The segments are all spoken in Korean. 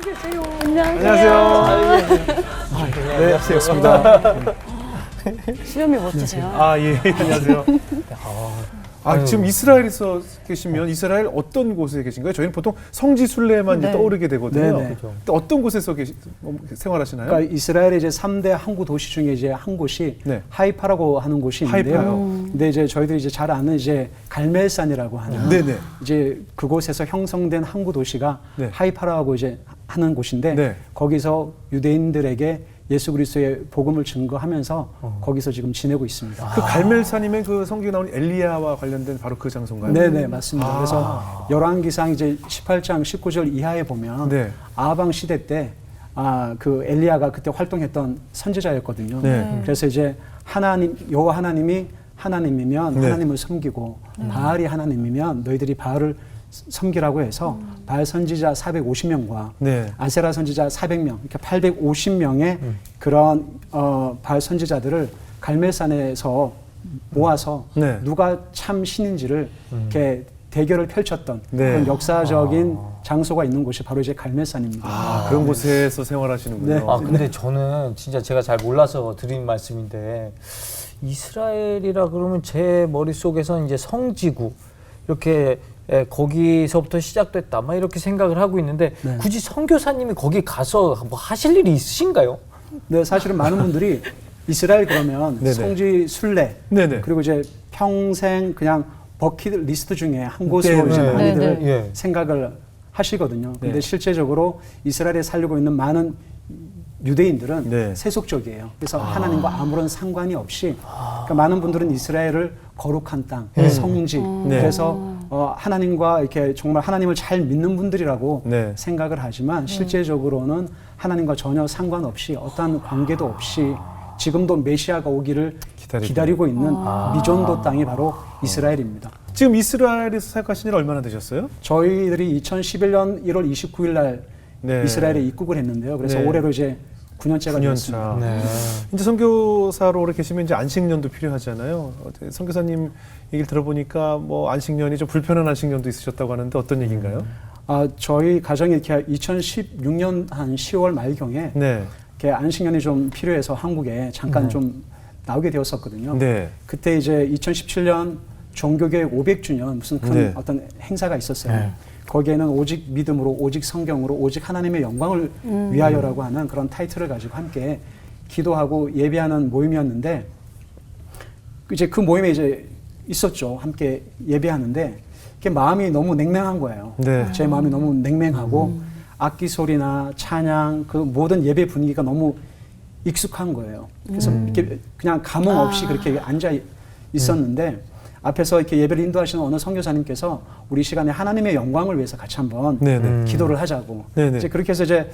계세요. 안녕하세요. 네, 반갑습니다. 수염이 멋지세요. 예, 안녕하세요. 지금 이스라엘에서 계시면 이스라엘 어떤 곳에 계신가요? 저희는 보통 성지 순례만 이제 떠오르게 되거든요. 네, 네. 근데 어떤 곳에서 생활하시나요? 그러니까 이스라엘의 이제 3대 항구 도시 중에 이제 한 곳이 네. 하이파라고 하는 곳이 있는데요. 하이파요. 근데 이제 저희들이 이제 잘 아는 이제 갈멜산이라고 하는 네네. 이제 그곳에서 형성된 항구 도시가 네. 하이파라고 이제 하는 곳인데 네. 거기서 유대인들에게 예수 그리스도의 복음을 증거하면서 거기서 지금 지내고 있습니다. 그 갈멜산이면 그 성경에 나오는 엘리야와 관련된 바로 그 장소인가요? 네네, 맞습니다. 그래서 열왕기상 이제 18장 19절 이하에 보면 네. 아방 시대 때 그 엘리야가 그때 활동했던 선지자였거든요. 네. 그래서 이제 여호와 하나님이 하나님이면 네. 하나님을 섬기고 바알이 하나님이면 너희들이 바알을 섬기라고 해서 바알 선지자 450명과 네. 아세라 선지자 400명, 이렇게 850명의 그런 바알 선지자들을 갈멜산에서 모아서 네. 누가 참 신인지를 이렇게 대결을 펼쳤던 네. 그런 역사적인 장소가 있는 곳이 바로 이제 갈멜산입니다. 그런 곳에서 생활하시는군요. 네. 근데 저는 진짜 제가 잘 몰라서 드린 말씀인데 이스라엘이라 그러면 제 머릿속에선 이제 성지구 이렇게 거기서부터 시작됐다 막 이렇게 생각을 하고 있는데 네. 굳이 선교사님이 거기 가서 뭐 하실 일이 있으신가요? 네, 사실은 많은 분들이 이스라엘 그러면 네네. 성지 순례 네네. 그리고 이제 평생 그냥 버킷리스트 중에 한 곳으로 네, 이제 네. 많이들 네. 생각을 하시거든요. 근데 네. 실제적으로 이스라엘에 살고 있는 많은 유대인들은 네. 세속적이에요. 그래서 하나님과 아무런 상관이 없이 그러니까 많은 분들은 이스라엘을 거룩한 땅, 성지 네. 그래서 하나님과 이렇게 정말 하나님을 잘 믿는 분들이라고 네. 생각을 하지만 실제적으로는 하나님과 전혀 상관없이 어떠한 관계도 없이 지금도 메시아가 오기를 기다리고 있는 미존도 땅이 바로 이스라엘입니다. 지금 이스라엘에서 생활하신 지 얼마나 되셨어요? 저희들이 2011년 1월 29일 날 네. 이스라엘에 입국을 했는데요. 그래서 네. 올해로 이제 9년째가 9년 되었습니다. 차. 네. 이제 선교사로 오래 계시면 이제 안식년도 필요하잖아요. 선교사님 얘기를 들어보니까 뭐 안식년이 좀 불편한 안식년도 있으셨다고 하는데 어떤 얘기인가요? 저희 가정이 이렇게 2016년 한 10월 말경에 네. 이렇게 안식년이 좀 필요해서 한국에 잠깐 좀 나오게 되었었거든요. 네. 그때 이제 2017년 종교개혁 500주년 무슨 큰 네. 어떤 행사가 있었어요. 네. 거기에는 오직 믿음으로, 오직 성경으로, 오직 하나님의 영광을 위하여라고 하는 그런 타이틀을 가지고 함께 기도하고 예배하는 모임이었는데 이제 그 모임에 이제 있었죠. 함께 예배하는데 이렇게 마음이 너무 냉랭한 거예요. 네. 제 마음이 너무 냉랭하고 악기 소리나 찬양 그 모든 예배 분위기가 너무 익숙한 거예요. 그래서 이렇게 그냥 감흥 없이 그렇게 앉아 있었는데 앞에서 이렇게 예배를 인도하시는 어느 선교사님께서 우리 시간에 하나님의 영광을 위해서 같이 한번 네네. 기도를 하자고. 네네. 이제 그렇게 해서 이제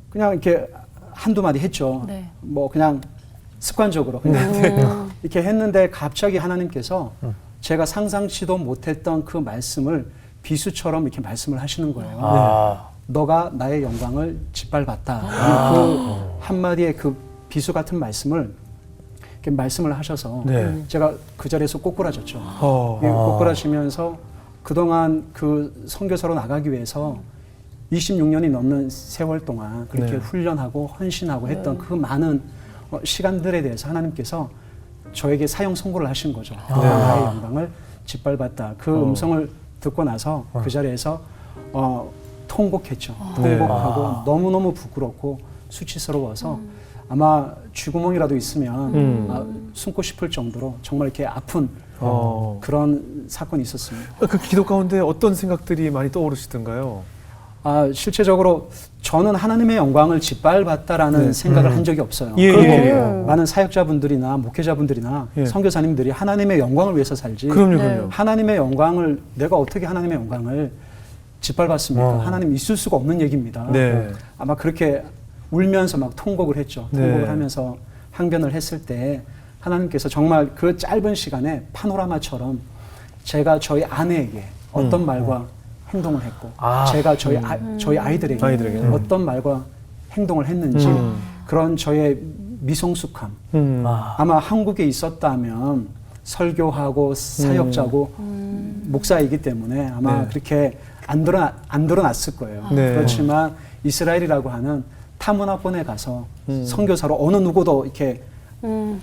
그냥 이렇게 한두 마디 했죠. 네. 뭐 그냥 습관적으로 그냥 이렇게 했는데 갑자기 하나님께서 제가 상상치도 못했던 그 말씀을 비수처럼 이렇게 말씀을 하시는 거예요. 너가 나의 영광을 짓밟았다. 그 한마디의 그 비수 같은 말씀을 이렇게 말씀을 하셔서 네. 제가 그 자리에서 꼬꾸라졌죠. 어. 꼬꾸라지면서 그동안 그 선교사로 나가기 위해서 26년이 넘는 세월 동안 그렇게 네. 훈련하고 헌신하고 했던 그 많은 시간들에 대해서 하나님께서 저에게 사형 선고를 하신 거죠. 나의 영광을 짓밟았다. 그 음성을 듣고 나서 그 자리에서 통곡했죠. 통곡하고 너무너무 부끄럽고 수치스러워서 아마 쥐구멍이라도 있으면 숨고 싶을 정도로 정말 이렇게 아픈 그런 사건이 있었습니다. 그 기도 가운데 어떤 생각들이 많이 떠오르시던가요? 실제적으로 저는 하나님의 영광을 짓밟았다라는 생각을 한 적이 없어요. 예, 그리고 예, 예. 많은 사역자분들이나 목회자분들이나 예. 선교사님들이 하나님의 영광을 위해서 살지 그럼요. 하나님의 영광을 내가 어떻게 하나님의 영광을 짓밟았습니까? 하나님 있을 수가 없는 얘기입니다. 네. 아마 그렇게 울면서 막 통곡을 했죠. 통곡을 네. 하면서 항변을 했을 때 하나님께서 정말 그 짧은 시간에 파노라마처럼 제가 저희 아내에게 어떤 말과 행동을 했고 제가 저희 아이들에게 어떤 말과 행동을 했는지 그런 저의 미성숙함 아마 한국에 있었다면 설교하고 사역자고 목사이기 때문에 아마 네. 그렇게 안 드러났을 거예요. 네. 그렇지만 이스라엘이라고 하는 타문화권에 가서 선교사로 어느 누구도 이렇게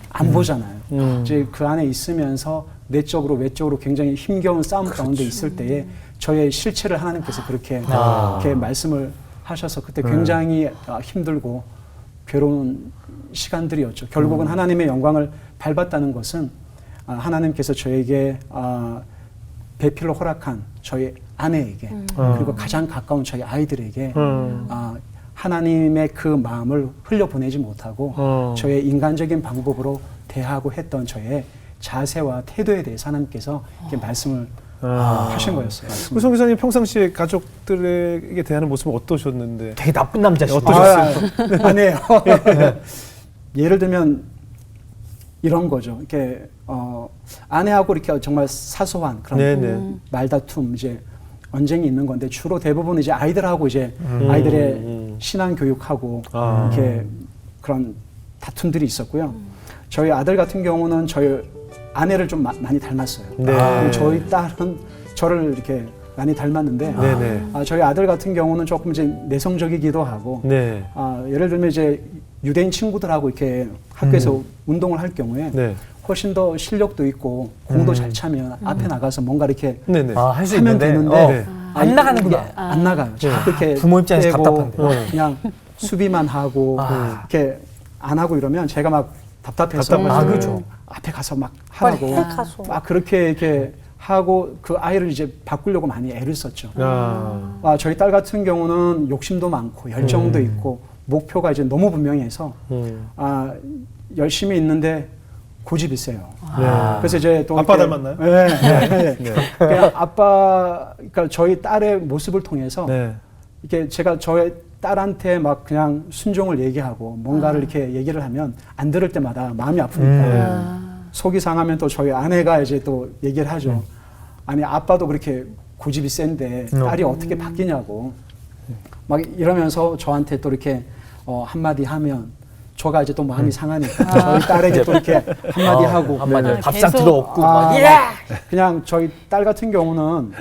안 보잖아요. 이제 그 안에 있으면서 내적으로 외적으로 굉장히 힘겨운 싸움 가운데 있을 때에 저의 실체를 하나님께서 그렇게 이렇게 말씀을 하셔서 그때 굉장히 힘들고 괴로운 시간들이었죠. 결국은 하나님의 영광을 밟았다는 것은 하나님께서 저에게 배필로 허락한 저희 아내에게 그리고 가장 가까운 저희 아이들에게 하나님의 그 마음을 흘려보내지 못하고 저의 인간적인 방법으로 대하고 했던 저의 자세와 태도에 대해서 하나님께서 이렇게 말씀을 하신 거였어요. 그 선교사님 평상시에 가족들에게 대하는 모습은 어떠셨는데? 되게 나쁜 남자시죠. 어떠셨어요? 아니에요. 예를 들면 이런 거죠. 이렇게 아내하고 이렇게 정말 사소한 그런 네네. 말다툼, 이제 언쟁이 있는 건데 주로 대부분 이제 아이들하고 이제 아이들의 신앙 교육하고 이렇게 그런 다툼들이 있었고요. 저희 아들 같은 경우는 저희 아내를 좀 많이 닮았어요. 네. 저희 딸은 저를 이렇게 많이 닮았는데 네네. 저희 아들 같은 경우는 조금 이제 내성적이기도 하고 네. 예를 들면 이제 유대인 친구들하고 이렇게 학교에서 운동을 할 경우에 네. 훨씬 더 실력도 있고 공도 잘 차면 앞에 나가서 뭔가 이렇게 네네. 할 수 하면 있는데 되는데 네. 안 나가는구나. 이게 안 나가요. 자꾸 이렇게 부모 입장에서 떼고 답답한데. 그냥 수비만 하고 이렇게 안 하고 이러면 제가 막 답답해서 그렇죠. 앞에 가서 막 하라고 가서. 막 그렇게 이렇게 하고 그 아이를 이제 바꾸려고 많이 애를 썼죠. 저희 딸 같은 경우는 욕심도 많고 열정도 있고 목표가 이제 너무 분명해서 열심히 있는데 고집이 세요. 그래서 이제 또 아빠 이렇게- 닮았나요? 네. 네. 그냥 그러니까 저희 딸의 모습을 통해서 네. 이렇게 제가 저의 딸한테 막 그냥 순종을 얘기하고 뭔가를 이렇게 얘기를 하면 안 들을 때마다 마음이 아프니까 속이 상하면 또 저희 아내가 이제 또 얘기를 하죠. 아니 아빠도 그렇게 고집이 센데 딸이 어떻게 바뀌냐고 막 이러면서 저한테 또 이렇게 한마디 하면 저가 이제 또 마음이 상하니까 저희 딸에게 또 이렇게 한마디 하고 한마디 밥상 계속. 들어엎고 막 그냥 저희 딸 같은 경우는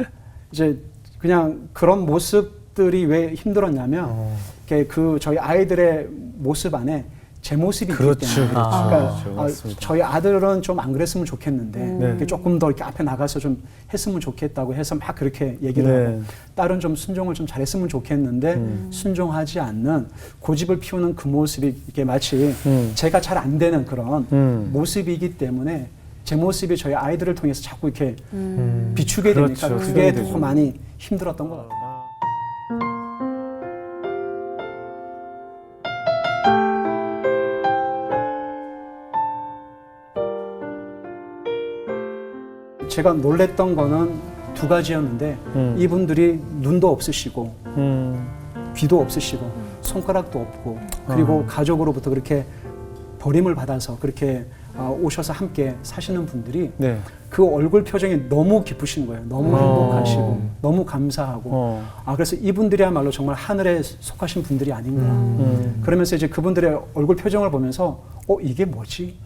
이제 그냥 그런 모습들이 왜 힘들었냐면 이렇게 그 저희 아이들의 모습 안에 제 모습이 그렇죠, 있기 때문에 그렇죠. 그러니까 그렇죠. 맞습니다. 저희 아들은 좀 안 그랬으면 좋겠는데 네. 이렇게 조금 더 이렇게 앞에 나가서 좀 했으면 좋겠다고 해서 막 그렇게 얘기를 네. 하고 딸은 좀 순종을 좀 잘했으면 좋겠는데 순종하지 않는 고집을 피우는 그 모습이 이게 마치 제가 잘 안 되는 그런 모습이기 때문에 제 모습이 저희 아이들을 통해서 자꾸 이렇게 비추게 되니까 그렇죠. 그게 그렇죠. 더 많이 힘들었던 것 같아요. 제가 놀랬던 거는 두 가지였는데 이분들이 눈도 없으시고 귀도 없으시고 손가락도 없고 그리고 가족으로부터 그렇게 버림을 받아서 그렇게 오셔서 함께 사시는 분들이 네. 그 얼굴 표정이 너무 기쁘신 거예요. 너무 행복하시고 너무 감사하고 그래서 이분들이야말로 정말 하늘에 속하신 분들이 아닌가. 그러면서 이제 그분들의 얼굴 표정을 보면서 이게 뭐지?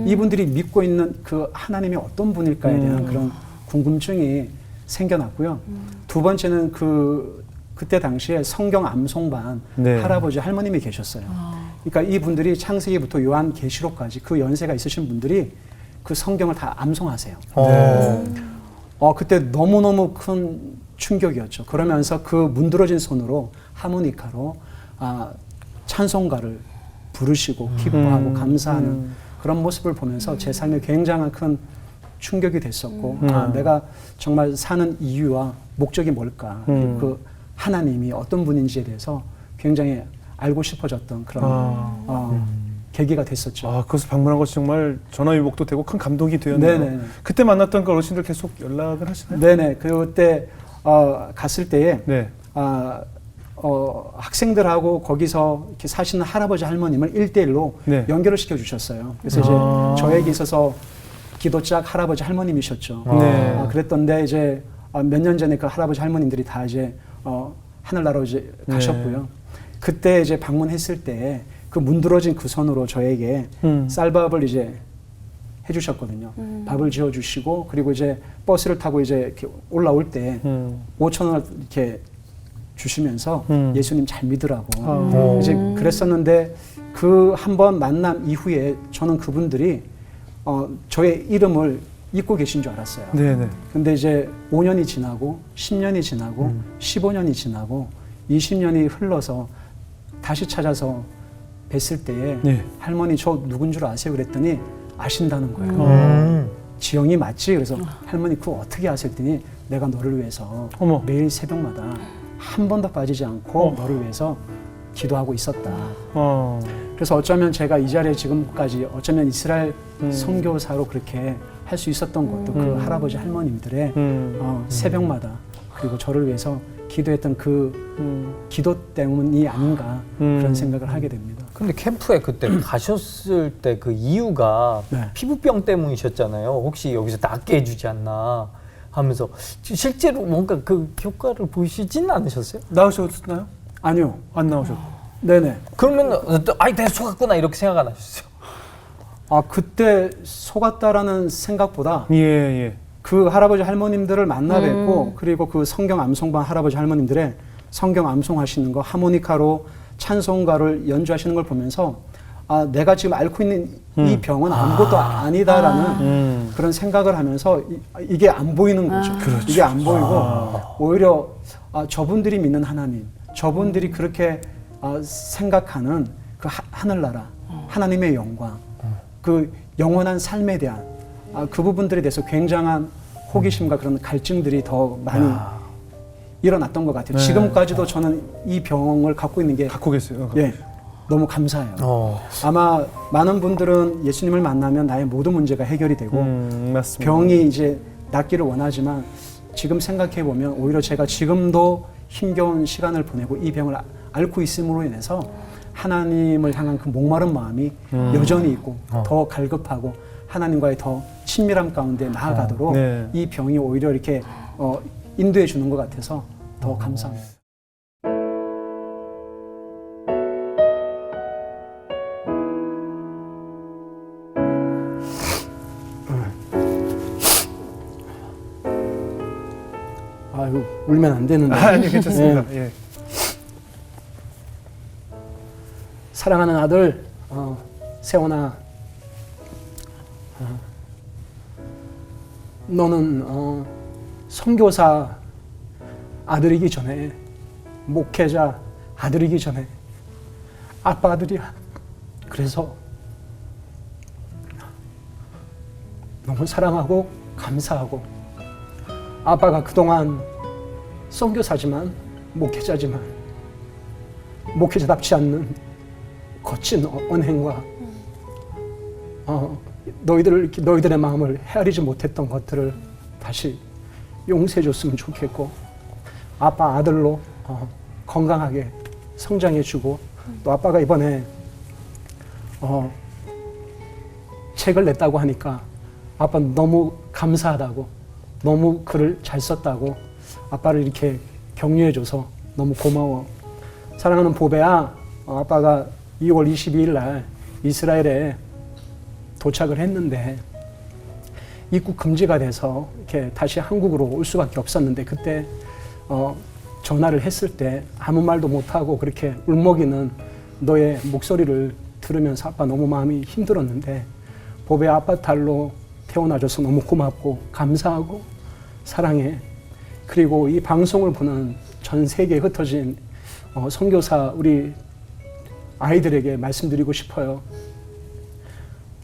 이분들이 믿고 있는 그 하나님이 어떤 분일까에 대한 그런 궁금증이 생겨났고요. 두 번째는 그때 당시에 성경 암송반 네. 할아버지 할머님이 계셨어요. 그러니까 이분들이 창세기부터 요한계시록까지 그 연세가 있으신 분들이 그 성경을 다 암송하세요. 그때 너무너무 큰 충격이었죠. 그러면서 그 문드러진 손으로 하모니카로 찬송가를 부르시고 기뻐하고 감사하는 그런 모습을 보면서 제 삶에 굉장한 큰 충격이 됐었고 내가 정말 사는 이유와 목적이 뭘까 그리고 그 하나님이 어떤 분인지에 대해서 굉장히 알고 싶어졌던 그런 계기가 됐었죠. 그것을 방문한 것이 정말 전화위복도 되고 큰 감동이 되었네요. 네네. 그때 만났던 그 어르신들 계속 연락을 하시나요? 네네. 그때 갔을 때에 네. 학생들하고 거기서 이렇게 사시는 할아버지 할머님을 1대1로 네. 연결을 시켜 주셨어요. 그래서 이제 저에게 있어서 기도짝 할아버지 할머님이셨죠. 네. 그랬던데 이제 몇 년 전에 그 할아버지 할머님들이 다 이제 하늘나라로 이제 가셨고요. 그때 이제 방문했을 때 그 문드러진 그 손으로 저에게 쌀밥을 이제 해주셨거든요. 밥을 지어주시고 그리고 이제 버스를 타고 이제 이렇게 올라올 때 5,000원을 이렇게 주시면서 음. 예수님 잘 믿으라고 아. 이제 그랬었는데 그 한 번 만남 이후에 저는 그분들이 저의 이름을 잊고 계신 줄 알았어요. 네네. 근데 이제 5년이 지나고 10년이 지나고 15년이 지나고 20년이 흘러서 다시 찾아서 뵀을 때에 네. 할머니 저 누군 줄 아세요? 그랬더니 아신다는 거예요. 음. 지영이 맞지? 그래서 할머니 그거 어떻게 아세요? 했더니 내가 너를 위해서 어머. 매일 새벽마다 한 번도 빠지지 않고 너를 위해서 기도하고 있었다. 그래서 어쩌면 제가 이 자리에 지금까지 어쩌면 이스라엘 선교사로 그렇게 할 수 있었던 것도 그 할아버지 할머님들의 새벽마다 그리고 저를 위해서 기도했던 그 기도 때문이 아닌가 그런 생각을 하게 됩니다. 근데 캠프에 그때 가셨을 때 그 이유가 네. 피부병 때문이셨잖아요. 혹시 여기서 낫게 해주지 않나 하면서 실제로 뭔가 그 효과를 보시진 않으셨어요? 나오셨나요? 아니요. 안 나오셨고. 네네. 그러면 아이 내가 속았구나 이렇게 생각 안 하셨어요? 그때 속았다라는 생각보다 예, 예. 그 할아버지 할머님들을 만나 뵙고 그리고 그 성경 암송반 할아버지 할머님들의 성경 암송하시는 거 하모니카로 찬송가를 연주하시는 걸 보면서 내가 지금 앓고 있는 이 병은 아무것도 아니다라는 그런 생각을 하면서 이게 안 보이는 거죠. 이게 안 보이고 오히려 저분들이 믿는 하나님, 저분들이 그렇게 생각하는 그 하늘나라, 하나님의 영광, 그 영원한 삶에 대한 그 부분들에 대해서 굉장한 호기심과 그런 갈증들이 더 많이 일어났던 것 같아요. 네. 지금까지도 저는 이 병을 갖고 있는 게 갖고 계세요. 예, 너무 감사해요. 아마 많은 분들은 예수님을 만나면 나의 모든 문제가 해결이 되고 맞습니다. 병이 이제 낫기를 원하지만 지금 생각해 보면 오히려 제가 지금도 힘겨운 시간을 보내고 이 병을 앓고 있음으로 인해서 하나님을 향한 그 목마른 마음이 여전히 있고 더 갈급하고 하나님과의 더 친밀함 가운데 나아가도록 네. 이 병이 오히려 이렇게 인도해 주는 것 같아서 더 감사합니다. 아유 울면 안 되는데. 아니 괜찮습니다. 예. 사랑하는 아들 세원아, 너는 선교사 아들이기 전에 목회자 아들이기 전에 아빠 아들이야. 그래서 너무 사랑하고 감사하고 아빠가 그동안 선교사지만 목회자지만 목회자답지 않는 거친 언행과 너희들의 마음을 헤아리지 못했던 것들을 다시 용서해 줬으면 좋겠고 아빠 아들로 건강하게 성장해 주고 또 아빠가 이번에 책을 냈다고 하니까 아빠 너무 감사하다고 너무 글을 잘 썼다고 아빠를 이렇게 격려해 줘서 너무 고마워. 사랑하는 보배야, 아빠가 2월 22일 날 이스라엘에 도착을 했는데 입국 금지가 돼서 이렇게 다시 한국으로 올 수밖에 없었는데 그때 전화를 했을 때 아무 말도 못하고 그렇게 울먹이는 너의 목소리를 들으면서 아빠 너무 마음이 힘들었는데 보배 아빠 딸로 태어나줘서 너무 고맙고 감사하고 사랑해. 그리고 이 방송을 보는 전 세계에 흩어진 선교사 우리 아이들에게 말씀드리고 싶어요.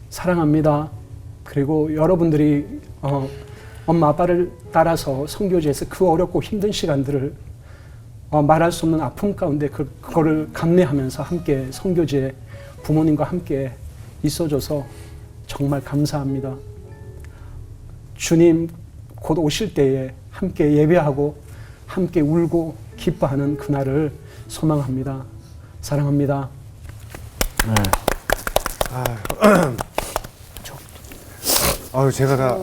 사랑합니다. 그리고 여러분들이 엄마 아빠를 따라서 선교지에서 그 어렵고 힘든 시간들을 말할 수 없는 아픔 가운데 그거를 감내하면서 함께 선교지에 부모님과 함께 있어줘서 정말 감사합니다. 주님 곧 오실 때에 함께 예배하고 함께 울고 기뻐하는 그날을 소망합니다. 사랑합니다. 아유 제가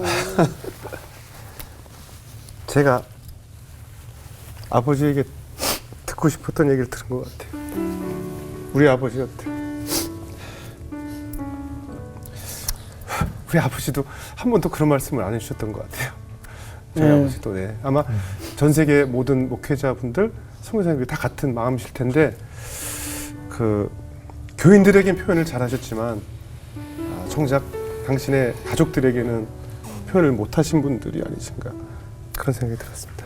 제가 아버지에게 듣고 싶었던 얘기를 들은 것 같아요. 우리 아버지 같아요. 우리 아버지도 한 번도 그런 말씀을 안 해주셨던 것 같아요. 저희 아버지도 아마 전 세계 모든 목회자분들 성교사님들이 다 같은 마음이실 텐데 그 교인들에겐 표현을 잘하셨지만 정작 당신의 가족들에게는 표현을 못하신 분들이 아니신가 그런 생각이 들었습니다.